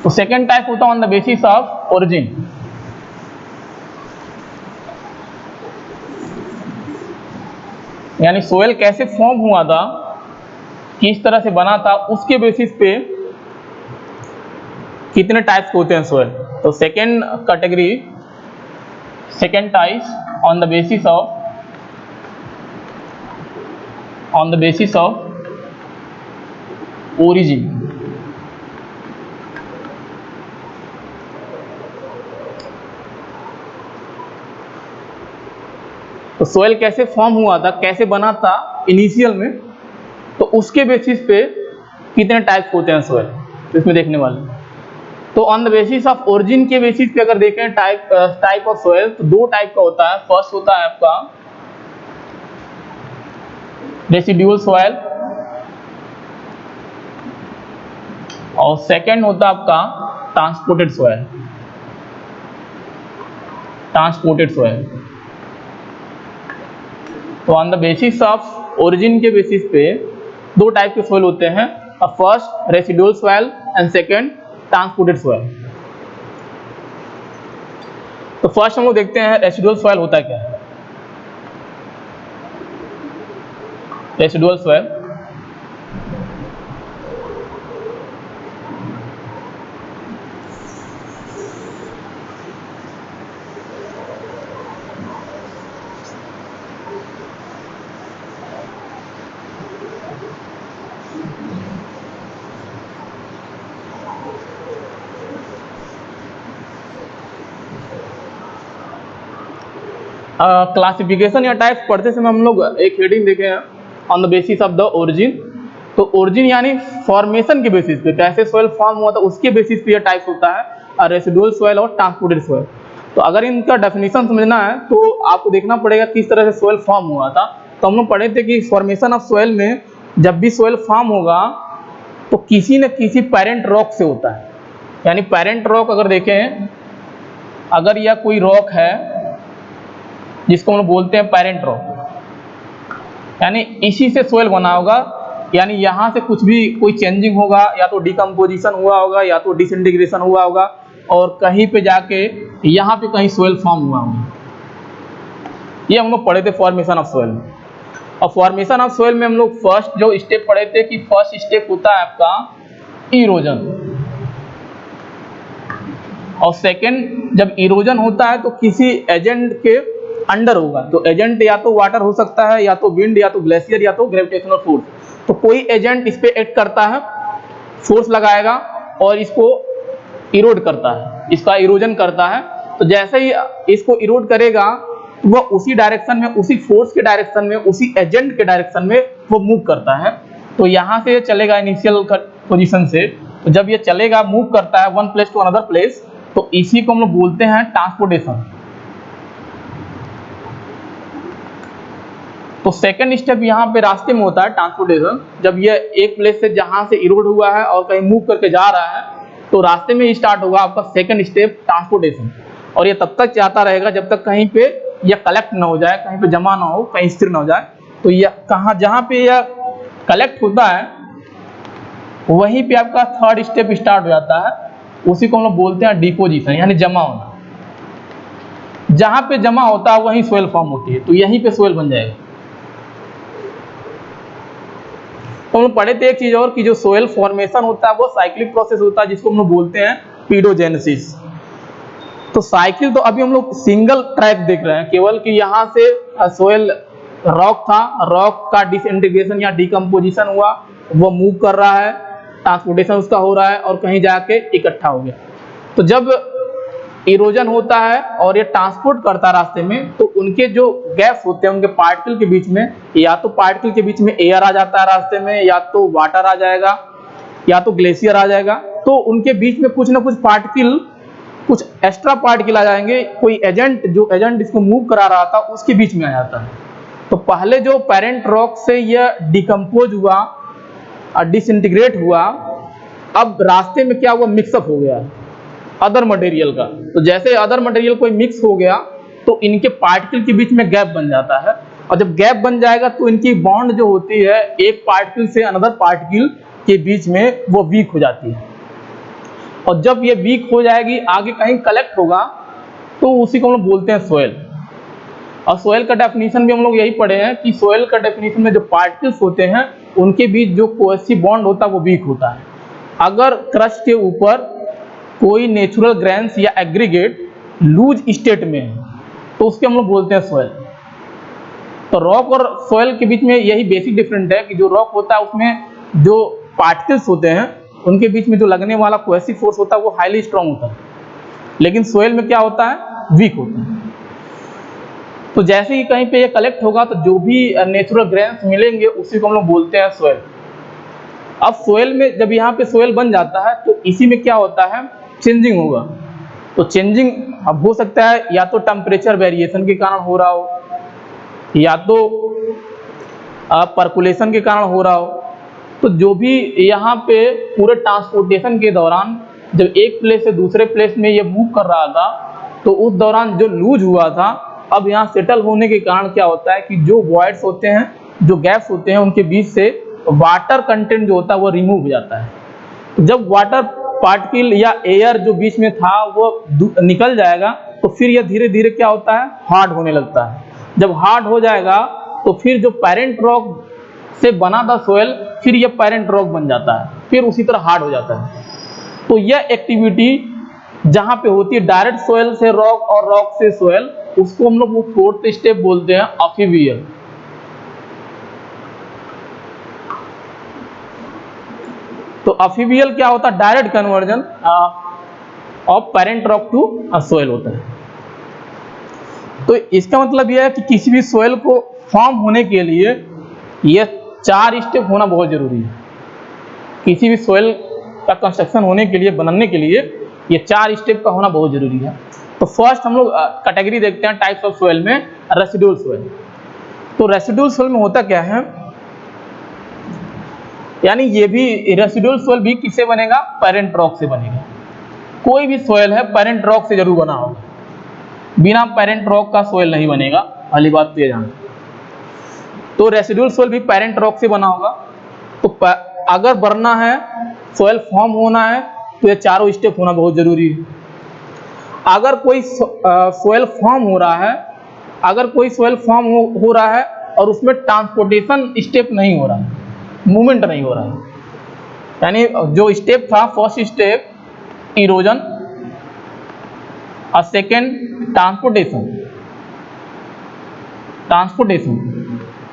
तो सेकेंड टाइप होता है on the basis of origin. यानी सोयल कैसे फॉर्म हुआ था, किस तरह से बना था, उसके बेसिस पे कितने टाइप्स होते हैं सोयल। तो second category, second type on the basis of origin. तो सोयल कैसे फॉर्म हुआ था, कैसे बना था इनिशियल में, तो उसके बेसिस पे कितने टाइप्स होते हैं सोयल, तो इसमें देखने वाले। तो on the basis of origin के बेसिस पे अगर देखें टाइप ऑफ सोयल, तो दो टाइप का होता है। फर्स्ट होता है आपका रेसिड्यूल सोयल और सेकंड होता है आपका ट्रांसपोर्टेड सोयल। तो on the basis of origin के बेसिस पे दो टाइप के सोयल होते हैं, first residual soil and second transported soil. तो फर्स्ट हम लोग देखते हैं रेसिडुअल सोयल होता है क्या है। रेसिडुअल सोयल क्लासिफिकेशन या टाइप्स पढ़ते समय हम लोग एक हेडिंग देखे हैं on the basis of the origin. तो ओरिजिन यानी फॉर्मेशन के बेसिस पे, कैसे सोयल फॉर्म हुआ था उसके बेसिस पे ये टाइप्स होता है, रेसिडुअल सोयल और ट्रांसपोर्टेड सोयल। तो अगर इनका डेफिनेशन समझना है तो आपको देखना पड़ेगा किस तरह से सोयल फॉर्म हुआ था। तो हम लोग पढ़े थे कि फॉर्मेशन ऑफ सोयल में जब भी सोयल फॉर्म होगा तो किसी न किसी पेरेंट रॉक से होता है। यानी पेरेंट रॉक अगर देखें, अगर यह कोई रॉक है जिसको हम लोग बोलते हैं पेरेंट रॉक, यानी इसी से सोयल बना होगा। यानी यहाँ से कुछ भी कोई चेंजिंग होगा, या तो डिकम्पोजिशन हुआ होगा या तो डिसइंटीग्रेशन हुआ होगा, और कहीं पे जाके यहाँ पे कहीं सोयल फॉर्म हुआ होगा। ये हम लोग पढ़े थे फॉर्मेशन ऑफ सोयल में। और फॉर्मेशन ऑफ सोयल में हम लोग फर्स्ट जो स्टेप पढ़े थे कि फर्स्ट स्टेप होता है आपका इरोजन, और सेकेंड जब इरोजन होता है तो किसी एजेंट के अंडर होगा। तो एजेंट या तो वाटर हो सकता है, या तो विंड, या तो ग्लेशियर, या तो ग्रेविटेशनल फोर्स। तो कोई एजेंट इस पे एक्ट करता है, फोर्स लगाएगा और इसको इरोड करता है, इसका इरोजन करता है। तो जैसे ही इसको इरोड करेगा वह उसी डायरेक्शन में, उसी फोर्स के डायरेक्शन में, उसी एजेंट के डायरेक्शन में वो मूव करता है। तो यहाँ से चलेगा इनिशियल पोजीशन से, तो जब ये चलेगा, मूव करता है one place to another place, तो इसी को हम लोग बोलते हैं ट्रांसपोर्टेशन। तो सेकंड स्टेप यहाँ पे रास्ते में होता है ट्रांसपोर्टेशन। जब ये एक प्लेस से जहाँ से इरोड हुआ है और कहीं मूव करके जा रहा है, तो रास्ते में ही स्टार्ट होगा आपका सेकंड स्टेप ट्रांसपोर्टेशन। और ये तब तक जाता रहेगा जब तक कहीं पे यह कलेक्ट ना हो जाए, कहीं पे जमा ना हो, कहीं स्थिर ना हो जाए। तो यह कहाँ, जहाँ पे यह कलेक्ट होता है वहीं पे आपका थर्ड स्टेप स्टार्ट हो जाता है। उसी को हम लोग बोलते हैं डिपोजिशन, यानी जमा होना। जहाँ पे जमा होता है वहीं सोयल फॉर्म होती है, तो यहीं पे सोयल बन जाएगा। तो हम लोग पढ़े थे एक चीज और कि जो सोयल फॉर्मेशन होता है वो साइक्लिक प्रोसेस होता है जिसको हम लोग बोलते हैं पीडोजेनेसिस। तो साइकिल तो अभी हम लोग सिंगल ट्रैक देख रहे हैं केवल कि यहाँ से सोयल रॉक था, रॉक का डिसइंटीग्रेशन या डिकम्पोजिशन हुआ, वो मूव कर रहा है, ट्रांसपोर्टेशन उसका हो रहा है और कहीं जाके इकट्ठा हो गया। तो जब इरोजन होता है और ये ट्रांसपोर्ट करता है रास्ते में, तो उनके जो गैप्स होते हैं उनके पार्टिकल के बीच में, या तो पार्टिकल के बीच में एयर आ जाता है रास्ते में, या तो वाटर आ जाएगा, या तो ग्लेशियर आ जाएगा। तो उनके बीच में कुछ ना कुछ पार्टिकल, कुछ एक्स्ट्रा पार्टिकल आ जाएंगे, कोई एजेंट, जो एजेंट इसको मूव करा रहा था उसके बीच में आ जाता है। तो पहले जो पेरेंट रॉक से यह डिकम्पोज हुआ, डिसइंटीग्रेट हुआ, अब रास्ते में क्या हुआ, मिक्सअप हो गया अदर मटेरियल का। तो जैसे अदर मटेरियल कोई मिक्स हो गया तो इनके पार्टिकल के बीच में गैप बन जाता है, और जब गैप बन जाएगा तो इनकी बॉन्ड जो होती है एक पार्टिकल से अनदर पार्टिकल के बीच में वो वीक हो जाती है। और जब ये वीक हो जाएगी, आगे कहीं कलेक्ट होगा, तो उसी को हम लोग बोलते हैं सोयल। और सोयल का डेफिनेशन भी हम लोग यही पढ़े हैं कि सोयल का डेफिनेशन में जो पार्टिकल्स होते हैं उनके बीच जो कोहेसिव बॉन्ड होता है वो वीक होता है। अगर क्रस्ट के ऊपर कोई नेचुरल ग्रेन्स या एग्रीगेट लूज स्टेट में है तो उसके हम लोग बोलते हैं सोयल। तो रॉक और सोयल के बीच में यही बेसिक डिफरेंस है कि जो रॉक होता है उसमें जो पार्टिकल्स होते हैं उनके बीच में जो लगने वाला कोहेसिव फोर्स होता है वो हाईली स्ट्रांग होता है, लेकिन सोयल में क्या होता है, वीक होता है। तो जैसे ही कहीं पे ये कलेक्ट होगा तो जो भी नेचुरल ग्रेन्स मिलेंगे उसी को हम लोग बोलते हैं सोयल। अब सोयल में जब यहाँ पे सोयल बन जाता है तो इसी में क्या होता है, चेंजिंग होगा। तो चेंजिंग अब हो सकता है या तो टेम्परेचर वेरिएशन के कारण हो रहा हो, या तो परकुलेशन के कारण हो रहा हो। तो जो भी यहाँ पे पूरे ट्रांसपोर्टेशन के दौरान जब एक प्लेस से दूसरे प्लेस में ये मूव कर रहा था तो उस दौरान जो लूज हुआ था, अब यहाँ सेटल होने के कारण क्या होता है कि जो वॉइड्स होते हैं, जो गैप्स होते हैं, उनके बीच से वाटर कंटेंट जो होता है वो रिमूव हो जाता है। जब वाटर पार्टिकल या एयर जो बीच में था वो निकल जाएगा तो फिर यह धीरे धीरे क्या होता है, हार्ड होने लगता है। जब हार्ड हो जाएगा तो फिर जो पेरेंट रॉक से बना था सोयल, फिर यह पेरेंट रॉक बन जाता है, फिर उसी तरह हार्ड हो जाता है। तो यह एक्टिविटी जहां पे होती है डायरेक्ट सोयल से रॉक और रॉक से सोयल, उसको हम लोग वो फोर्थ स्टेप बोलते हैं अफिवियल। तो अफिवियल क्या होता है, direct conversion of parent rock to soil होता है। तो इसका मतलब यह है कि किसी भी सोयल को फॉर्म होने के लिए ये 4 स्टेप होना बहुत जरूरी है। किसी भी सोयल का कंस्ट्रक्शन होने के लिए, बनने के लिए ये 4 स्टेप का होना बहुत जरूरी है। तो फर्स्ट हम लोग कैटेगरी देखते हैं टाइप्स ऑफ सोयल में, रेसिडुअल सोयल। तो रेसिडुअल सोयल में होता क्या है, यानी ये भी रेसिडुअल सोयल भी किससे बनेगा, पेरेंट रॉक से बनेगा। कोई भी सोयल है पेरेंट रॉक से जरूर बना होगा, बिना पेरेंट रॉक का सोयल नहीं बनेगा, पहली बात तो ये जान। तो रेसिडुअल सोयल भी पेरेंट रॉक से बना होगा। तो अगर बनना है, सोयल फॉर्म होना है, तो ये चारों स्टेप होना बहुत जरूरी है। अगर कोई सोयल फॉर्म हो रहा है, अगर कोई सोयल फॉर्म हो रहा है और उसमें ट्रांसपोर्टेशन स्टेप नहीं हो रहा है, मूवमेंट नहीं हो रहा है, यानी जो स्टेप था, फर्स्ट स्टेप इरोजन और second transportation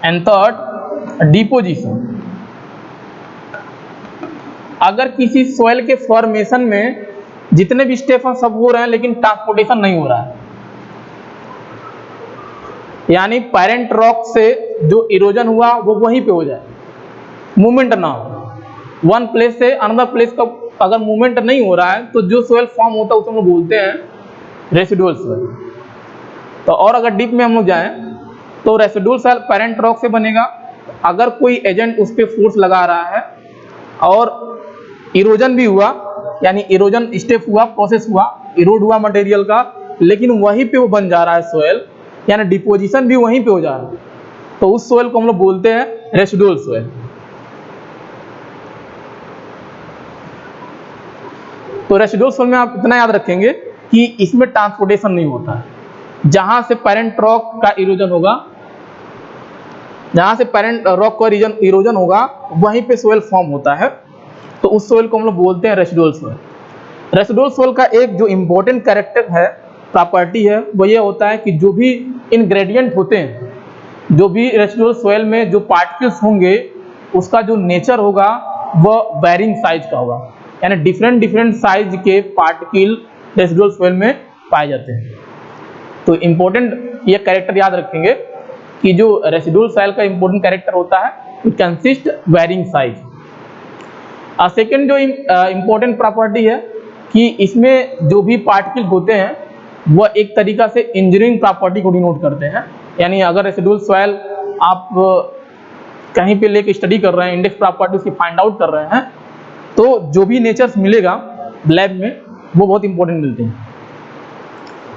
and third deposition. अगर किसी सॉइल के फॉर्मेशन में जितने भी स्टेप हैं सब हो रहे हैं लेकिन ट्रांसपोर्टेशन नहीं हो रहा है, यानी पेरेंट रॉक से जो इरोजन हुआ वो वहीं पे हो जाए, मूवमेंट ना हो, वन प्लेस से अनदर प्लेस का अगर मूवमेंट नहीं हो रहा है तो जो सोयल फॉर्म होता है उसे हम लोग बोलते हैं रेसिडुअल सोयल। तो और अगर डीप में हम लोग जाएं तो रेसिडुअल सोयल पेरेंट रॉक से बनेगा। अगर कोई एजेंट उस पर फोर्स लगा रहा है और इरोजन भी हुआ, यानी इरोजन स्टेप हुआ, प्रोसेस हुआ, इरोड हुआ मटेरियल का, लेकिन वहीं पे वो बन जा रहा है सोयल, यानी डिपोजिशन भी वहीं पे हो जा रहा है, तो उस सोयल को हम लोग बोलते हैं रेसिडुअल सोयल। तो रेसिडुअल सोयल में आप इतना याद रखेंगे कि इसमें ट्रांसपोर्टेशन नहीं होता है। जहां से पेरेंट रॉक का इरोजन होगा जहाँ से पेरेंट रॉक का इरोजन होगा वहीं पे सोयल फॉर्म होता है, तो उस सोयल को हम लोग बोलते हैं रेसिडुअल सोयल। रेसिडुअल सोयल का एक जो इम्पोर्टेंट कैरेक्टर है, प्रॉपर्टी है, वो ये होता है कि जो भी इनग्रेडिएंट होते हैं, जो भी रेसिडुअल सोयल में जो पार्टिकल्स होंगे, उसका जो नेचर होगा वह वेरिंग साइज का होगा, यानी डिफरेंट साइज के पार्टिकल रेसिडुअल सोयल में पाए जाते हैं। तो इम्पोर्टेंट ये कैरेक्टर याद रखेंगे कि जो रेसिडुअल सोयल का इम्पोर्टेंट कैरेक्टर होता है, it consist varying size. Second जो इम्पोर्टेंट प्रॉपर्टी है कि इसमें जो भी पार्टिकल होते हैं वह एक तरीका से इंजीनियरिंग प्रॉपर्टी को डिनोट करते हैं। यानी अगर रेसिडुअल सोयल आप कहीं पे लेके स्टडी कर रहे हैं, इंडेक्स प्रॉपर्टी उसकी फाइंड आउट कर रहे हैं, तो जो भी नेचर्स मिलेगा लैब में वो बहुत इंपॉर्टेंट मिलते हैं।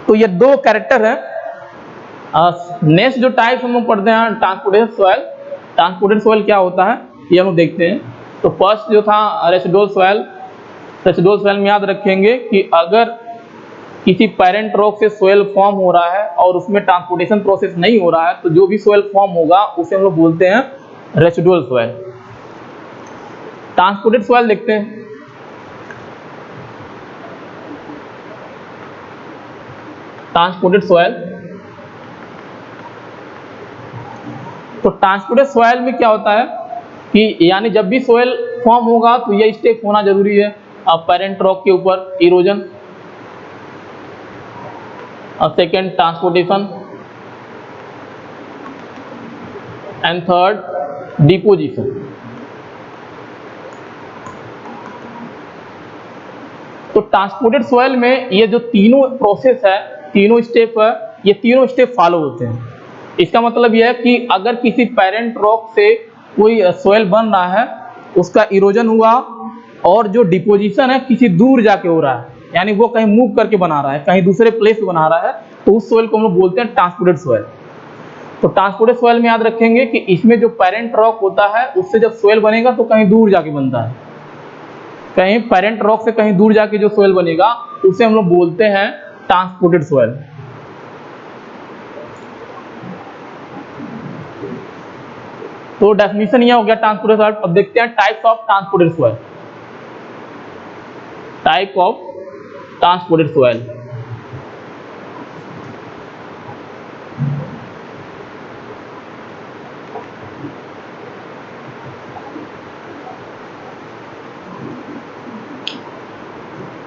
तो ये दो कैरेक्टर है। नेक्स्ट जो टाइप हम लोग पढ़ते हैं ट्रांसपोर्टेड सोयल। ट्रांसपोर्टेड सोयल क्या होता है ये हम लोग देखते हैं। तो फर्स्ट जो था रेसिडुअल सोयल। रेसिडुअल सोयल में याद रखेंगे कि अगर किसी पेरेंट रॉक से सोयल फॉर्म हो रहा है और उसमें ट्रांसपोर्टेशन प्रोसेस नहीं हो रहा है, तो जो भी सोयल फॉर्म होगा उसे हम लोग बोलते हैं रेसिडुअल सोयल। ट्रांसपोर्टेड सोयल देखते हैं। ट्रांसपोर्टेड सोयल, तो ट्रांसपोर्टेड सोयल में क्या होता है कि यानी जब भी सोयल फॉर्म होगा तो ये स्टेप होना जरूरी है। अब पेरेंट रॉक के ऊपर इरोजन, और second transportation, and third deposition. तो ट्रांसपोर्टेड सोयल में ये जो तीनों प्रोसेस है, तीनों स्टेप है, ये तीनों स्टेप फॉलो होते हैं। इसका मतलब यह है कि अगर किसी पेरेंट रॉक से कोई सोयल बन रहा है, उसका इरोजन हुआ और जो डिपोजिशन है किसी दूर जाके हो रहा है, यानी वो कहीं मूव करके बना रहा है, कहीं दूसरे प्लेस पे बना रहा है, तो उस सोयल को हम लोग बोलते हैं ट्रांसपोर्टेड सोयल। तो ट्रांसपोर्टेड सोयल में याद रखेंगे कि इसमें जो पेरेंट रॉक होता है उससे जब सोयल बनेगा तो कहीं दूर जाके बनता है, कहीं पेरेंट रॉक से कहीं दूर जाके जो सोयल बनेगा उसे हम लोग बोलते हैं ट्रांसपोर्टेड सोयल। तो डेफिनेशन यह हो गया ट्रांसपोर्टेड सोयल। अब देखते हैं types of transported soil. Type of transported soil.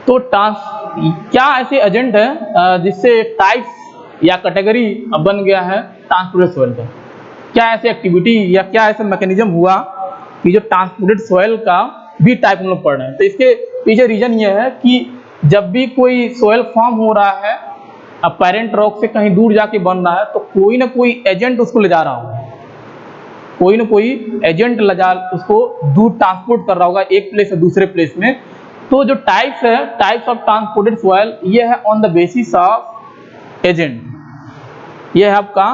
तो क्या ऐसे एजेंट है जिससे टाइप्स या कैटेगरी बन गया है ट्रांसपोर्टेड सोयल का? क्या ऐसी एक्टिविटी या क्या ऐसा मैकेनिज्म हुआ कि जो ट्रांसपोर्टेड सोयल का भी टाइप हम लोग पढ़ रहे हैं? तो इसके पीछे रीजन ये है कि जब भी कोई सोयल फॉर्म हो रहा है, अब पेरेंट रॉक से कहीं दूर जाके बन रहा है, तो कोई ना कोई एजेंट उसको ले जा रहा होगा, कोई ना कोई एजेंट उसको दूर ट्रांसपोर्ट कर रहा होगा एक प्लेस से दूसरे प्लेस में। तो जो टाइप्स है, टाइप्स ऑफ ट्रांसपोर्टेड सोयल, ये है on the basis of agent. ये है आपका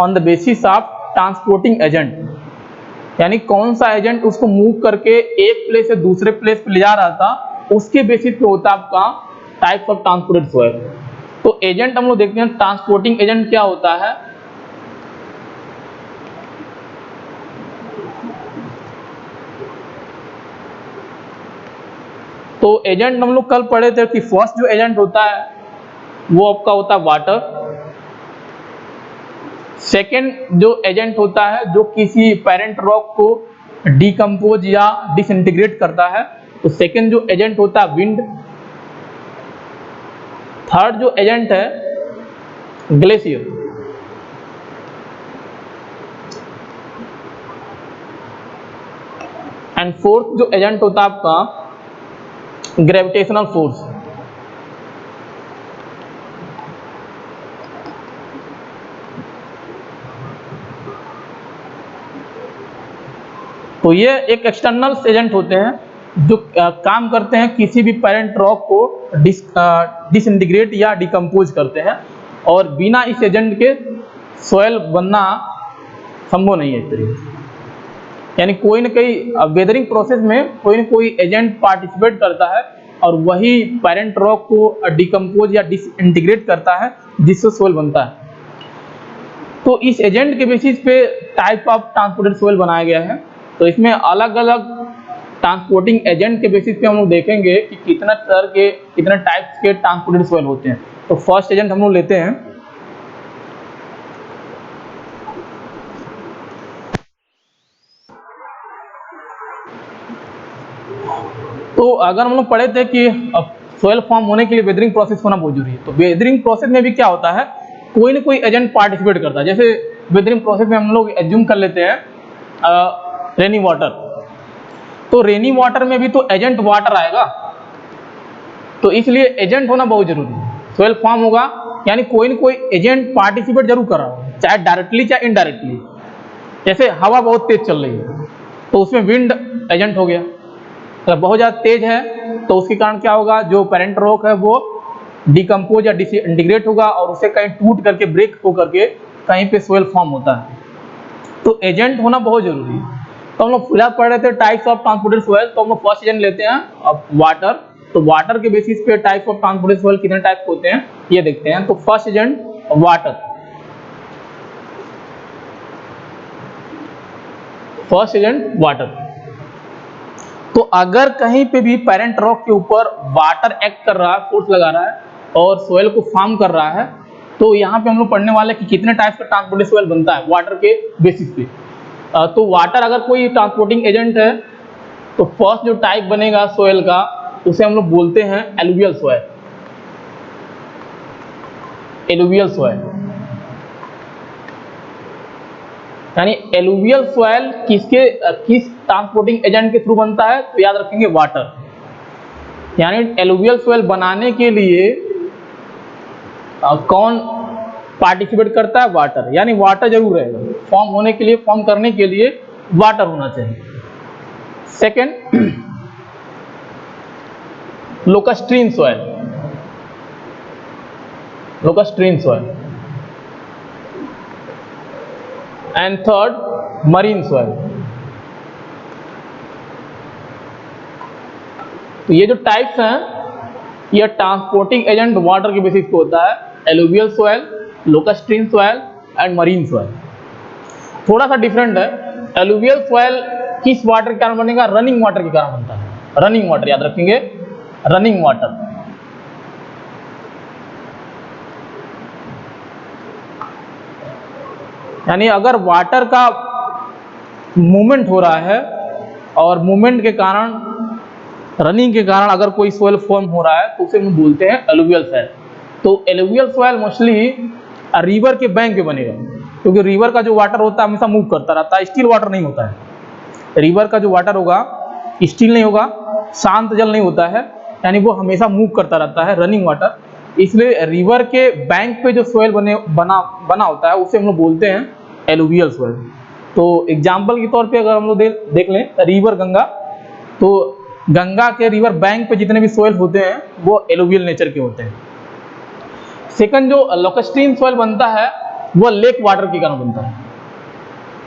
on the basis of transporting agent, यानी कौन सा एजेंट उसको मूव करके एक प्लेस से दूसरे प्लेस पे ले जा रहा था, उसके बेसिस पे होता है आपका टाइप्स ऑफ ट्रांसपोर्टेड सोयल। तो एजेंट हम लोग देखते हैं, ट्रांसपोर्टिंग एजेंट क्या होता है। तो एजेंट हम लोग कल पढ़े थे कि फर्स्ट जो एजेंट होता है वो आपका होता है वाटर। सेकेंड जो एजेंट होता है जो किसी पेरेंट रॉक को डिकम्पोज या डिसइंटीग्रेट करता है, तो सेकेंड जो एजेंट होता है विंड। थर्ड जो एजेंट है ग्लेशियर। एंड फोर्थ जो एजेंट होता है आपका ग्रेविटेशनल फोर्स। तो ये एक एक्सटर्नल एजेंट होते हैं जो काम करते हैं किसी भी पेरेंट रॉक को डिसइंटीग्रेट या डिकम्पोज करते हैं, और बिना इस एजेंट के सोयल बनना संभव नहीं है एक तरीके से। यानी कोई ना कोई वेदरिंग प्रोसेस में कोई ना कोई एजेंट पार्टिसिपेट करता है और वही पेरेंट रॉक को डिकम्पोज या डिसइंटीग्रेट करता है, जिससे सोयल बनता है। तो इस एजेंट के बेसिस पे टाइप ऑफ ट्रांसपोर्टेड सोइल बनाया गया है। तो इसमें अलग अलग ट्रांसपोर्टिंग एजेंट के बेसिस पे हम लोग देखेंगे कि कितना तरह के कितना टाइप्स के ट्रांसपोर्टेड सोइल होते हैं। तो फर्स्ट एजेंट हम लोग लेते हैं, तो अगर हम लोग पढ़े थे कि सोयल फॉर्म होने के लिए वेदरिंग प्रोसेस होना बहुत जरूरी है। तो वेदरिंग प्रोसेस में भी क्या होता है, कोई ना कोई एजेंट पार्टिसिपेट करता है। जैसे वेदरिंग प्रोसेस में हम लोग एज्यूम कर लेते हैं रेनी वाटर, तो रेनी वाटर में भी तो एजेंट वाटर आएगा, तो इसलिए एजेंट होना बहुत जरूरी है। सोयल फॉर्म होगा यानी कोई ना कोई एजेंट पार्टिसिपेट जरूर कर रहा होगा, चाहे डायरेक्टली चाहे इनडायरेक्टली। जैसे हवा बहुत तेज चल रही है तो उसमें विंड एजेंट हो गया, अगर बहुत ज़्यादा तेज है तो उसके कारण क्या होगा, जो पेरेंट रॉक है वो डिकम्पोज या डिसइंटीग्रेट होगा और उसे कहीं टूट करके ब्रेक हो करके कहीं पे सोयल फॉर्म होता है। तो एजेंट होना बहुत जरूरी है। तो हम लोग फिलहाल पढ़ रहे थे टाइप्स ऑफ ट्रांसपोर्टेड सोयल, तो हम लोग फर्स्ट एजेंट लेते हैं अब वाटर। तो वाटर के बेसिस पे टाइप्स ऑफ ट्रांसपोर्टेड सोयल कितने टाइप होते हैं ये देखते हैं। तो first agent water, first agent water. तो अगर कहीं पे भी पेरेंट रॉक के ऊपर वाटर एक्ट कर रहा है, फोर्स लगा रहा है और सोयल को फॉर्म कर रहा है, तो यहाँ पे हम लोग पढ़ने वाले कि कितने टाइप्स का ट्रांसपोर्टेड सोयल बनता है वाटर के बेसिस पे। तो वाटर अगर कोई ट्रांसपोर्टिंग एजेंट है तो फर्स्ट जो टाइप बनेगा सोयल का उसे हम लोग बोलते हैं एलुवियल सोयल। एलुवियल सोयल यानी एलुवियल सोयल किस ट्रांसपोर्टिंग एजेंट के थ्रू बनता है, तो याद रखेंगे वाटर। यानी एलुवियल सोयल बनाने के लिए कौन पार्टिसिपेट करता है, वाटर। यानी वाटर जरूर रहेगा, फॉर्म होने के लिए, फॉर्म करने के लिए वाटर होना चाहिए। Second lacustrine soil, lacustrine soil. And third marine soil. तो ये जो टाइप्स हैं ये ट्रांसपोर्टिंग एजेंट वाटर के बेसिस पे होता है, alluvial soil, lacustrine soil and marine soil. थोड़ा सा डिफरेंट है, एलुवियल सोयल किस वाटर के कारण बनेगा, रनिंग वाटर के कारण बनता है। रनिंग वाटर याद रखेंगे, रनिंग वाटर। यानी अगर वाटर का मूवमेंट हो रहा है और मूवमेंट के कारण, रनिंग के कारण अगर कोई सोयल फॉर्म हो रहा है तो उसे हम बोलते हैं एलुवियल सोयल। तो एलुवियल सोयल मोस्टली रिवर के बैंक पे बनेगा, क्योंकि रिवर का जो वाटर होता है हमेशा मूव करता रहता है, स्टील वाटर नहीं होता है। रिवर का जो वाटर होगा स्टील नहीं होगा, शांत जल नहीं होता है, यानी वो हमेशा मूव करता रहता है, रनिंग वाटर। इसलिए रिवर के बैंक पे जो सोयल बना होता है उसे हम लोग बोलते हैं एलुवियल सोयल। तो एग्जाम्पल के तौर पे अगर हम लोग देख लें रिवर गंगा, तो गंगा के रिवर बैंक पे जितने भी सोयल होते हैं वो एलुवियल नेचर के होते हैं। सेकंड जो लोकस्ट्रीन सोयल बनता है वो लेक वाटर के कारण बनता है,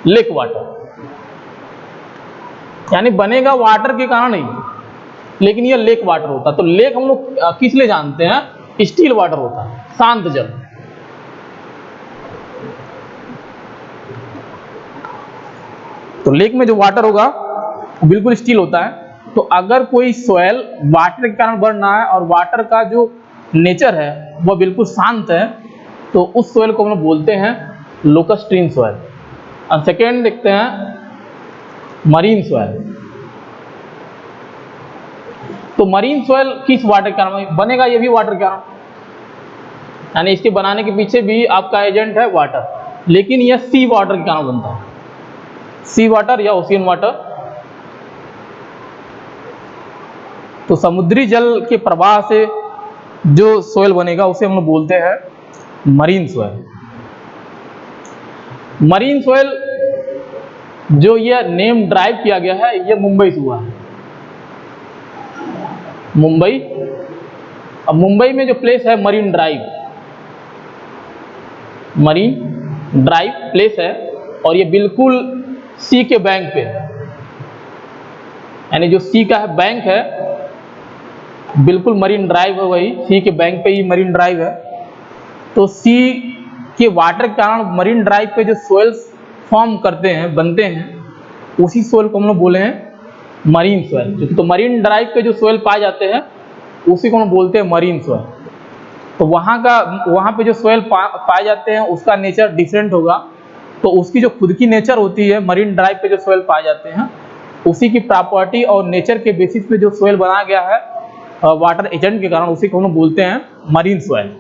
लेक वाटर। यानी बनेगा वाटर के कारण नहीं, लेकिन ये लेक वाटर होता है। तो लेक हम लोग किस लिए जानते हैं, स्टील वाटर होता है, शांत जल। तो लेक में जो वाटर होगा वो बिल्कुल स्टील होता है। तो अगर कोई सोयल वाटर के कारण बन रहा है और वाटर का जो नेचर है वह बिल्कुल शांत है, तो उस सोयल को हम लोग बोलते हैं लोकस्ट्रीन सोयल। और सेकेंड देखते हैं मरीन सोयल। तो मरीन सोयल किस वाटर के कारण बनेगा, ये भी वाटर के कारण, यानी इसके बनाने के पीछे भी आपका एजेंट है वाटर, लेकिन यह सी वाटर के कारण बनता है, सी वाटर या ओशियन वाटर। तो समुद्री जल के प्रवाह से जो सोयल बनेगा उसे हम लोग बोलते हैं मरीन सोयल। मरीन सोयल जो ये नेम ड्राइव किया गया है ये मुंबई से हुआ है, मुंबई। अब मुंबई में जो प्लेस है marine drive, marine drive place है, और ये बिल्कुल सी के बैंक पे है, यानी जो सी का है बैंक है बिल्कुल मरीन ड्राइव है, वही सी के बैंक पे ही मरीन ड्राइव है। तो सी कि वाटर के कारण मरीन ड्राइव पे जो सोइल्स फॉर्म करते हैं, बनते हैं, उसी सोइल को हम लोग बोले हैं मरीन सोइल। तो मरीन ड्राइव पे जो सोइल पाए जाते हैं उसी को हम बोलते हैं मरीन सोइल। तो वहाँ पे जो सोइल पाए जाते हैं उसका नेचर डिफरेंट होगा, तो उसकी जो खुद की नेचर होती है, मरीन ड्राइव पे जो सोइल पाए जाते हैं उसी की प्रॉपर्टी और नेचर के बेसिस पे जो सोइल बना गया है वाटर एजेंट के कारण, उसी को हम बोलते हैं मरीन सोइल।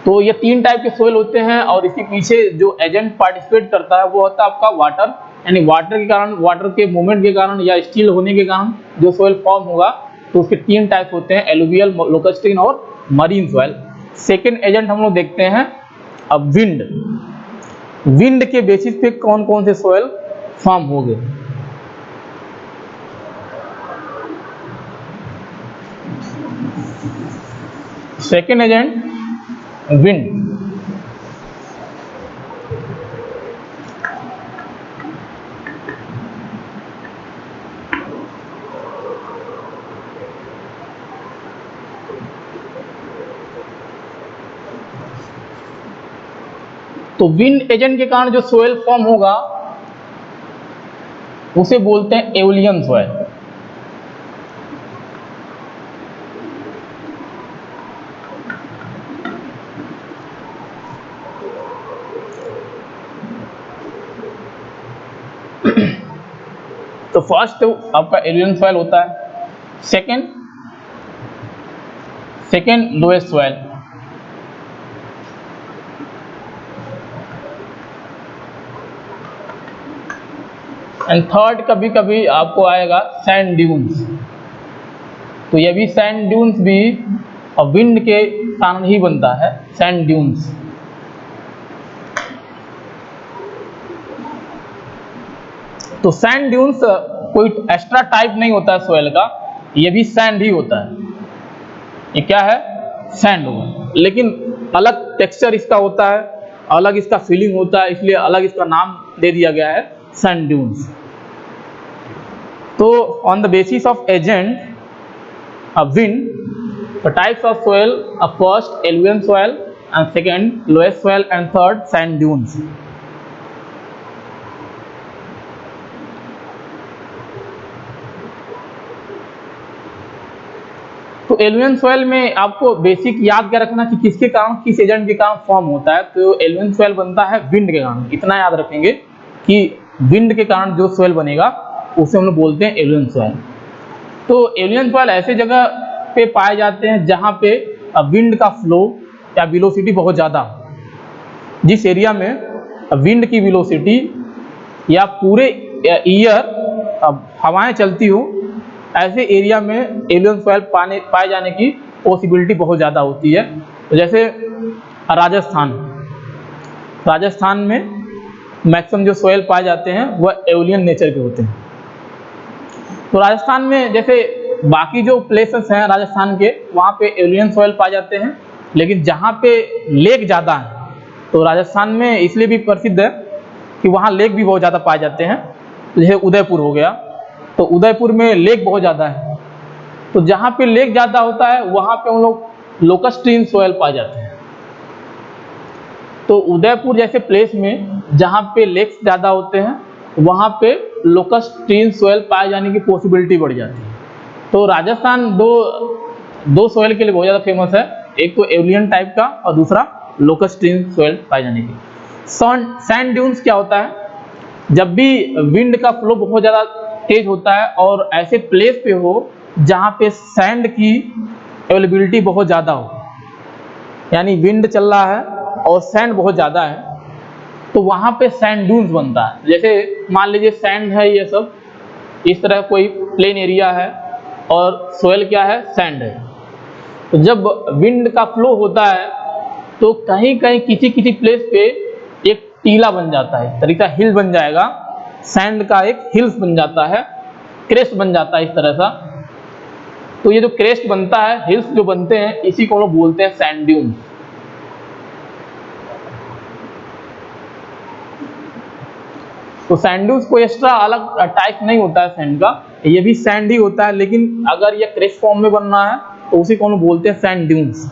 तो ये 3 टाइप के सोइल होते हैं और इसके पीछे जो एजेंट पार्टिसिपेट करता है वो होता है आपका वाटर, यानी वाटर के कारण, वाटर के मूवमेंट के कारण या स्टील होने के कारण जो सोइल फॉर्म होगा। तो उसके 3 टाइप होते हैं, एलुवियल, लोकस्ट्रीन और मरीन सोइल। सेकेंड एजेंट हम लोग देखते हैं अब विंड। विंड के बेसिस पे कौन कौन से सोइल फॉर्म हो गए। Second agent wind. तो विंड एजेंट के कारण जो सोइल फॉर्म होगा उसे बोलते हैं एओलियन सोइल। तो फर्स्ट आपका एओलियन सोइल होता है, second lowest soil, and third कभी कभी आपको आएगा सैंड ड्यून्स। तो ये भी सैंड ड्यून्स भी विंड के कारण ही बनता है, सैंड ड्यून्स। तो सैंड ड्यून्स कोई एक्स्ट्रा टाइप नहीं होता है सोइल का, ये भी सैंड ही होता है। ये क्या है? सैंड होगा, लेकिन अलग टेक्सचर इसका होता है, अलग इसका फीलिंग होता है, इसलिए अलग इसका नाम दे दिया गया है सैंड ड्यून्स। तो on the basis of agent wind, the types of soil are first alluvial soil and second lowest soil and third sand dunes. तो एलुवियल सॉइल में आपको बेसिक याद क्या रखना कि किसके कारण, किस एजेंट के कारण फॉर्म होता है। तो एलुवियल सॉइल बनता है विंड के कारण, इतना याद रखेंगे कि विंड के कारण जो सॉइल बनेगा उसे हम लोग बोलते हैं एलुवियल सॉइल। तो एलुवियल सॉइल ऐसे जगह पे पाए जाते हैं जहाँ पे विंड का फ्लो या वेलोसिटी बहुत ज़्यादा हो। जिस एरिया में विंड की वेलोसिटी या पूरे ईयर हवाएं चलती हो, ऐसे एरिया में एलुवियल सॉइल पाए जाने की पॉसिबिलिटी बहुत ज़्यादा होती है। तो जैसे राजस्थान में मैक्सिमम जो सॉइल पाए जाते हैं वह एओलियन नेचर के होते हैं। तो राजस्थान में जैसे बाकी जो प्लेसेस हैं राजस्थान के, वहाँ पे एओलियन सॉइल पाए जाते हैं, लेकिन जहाँ पे लेक ज़्यादा है, तो राजस्थान में इसलिए भी प्रसिद्ध है कि वहाँ लेक भी बहुत ज़्यादा पाए जाते हैं। जैसे उदयपुर हो गया, तो उदयपुर में लेक बहुत ज़्यादा है, तो जहाँ पे लेक ज़्यादा होता है वहाँ पे हम लोग लोकस्ट्रीन सॉइल पाए जाते हैं। तो उदयपुर जैसे प्लेस में जहाँ पे लेक्स ज़्यादा होते हैं वहाँ पे लोकस्ट्रीन सॉइल पाए जाने की पॉसिबिलिटी बढ़ जाती है। तो राजस्थान दो सॉइल के लिए बहुत ज़्यादा फेमस है, एक तो एओलियन टाइप का और दूसरा लोकस्ट्रीन सॉइल पाए जाने की। सैंड ड्यून्स क्या होता है? जब भी विंड का फ्लो बहुत ज़्यादा तेज होता है और ऐसे प्लेस पे हो जहाँ पे सैंड की अवेलेबिलिटी बहुत ज़्यादा हो, यानी विंड चल रहा है और सैंड बहुत ज़्यादा है, तो वहाँ पे सैंड ड्यून्स बनता है। जैसे मान लीजिए सैंड है, ये सब इस तरह कोई प्लेन एरिया है और सोइल क्या है? सैंड है। तो जब विंड का फ्लो होता है तो कहीं कहीं किसी किसी प्लेस पे एक टीला बन जाता है, तरीका हिल बन जाएगा, सैंड का एक हिल्स बन जाता है, क्रेस्ट बन जाता है इस तरह सा। तो ये जो क्रेस्ट बनता है, हिल्स जो बनते हैं, इसी को लोग बोलते हैं सैंड ड्यून्स। तो सैंड ड्यून्स कोई एक्स्ट्रा अलग टाइप नहीं होता है सैंड का, ये भी सैंड ही होता है, लेकिन अगर ये क्रेस्ट फॉर्म में बन रहा है तो उसी को हम बोलते हैं सैंड ड्यून्स।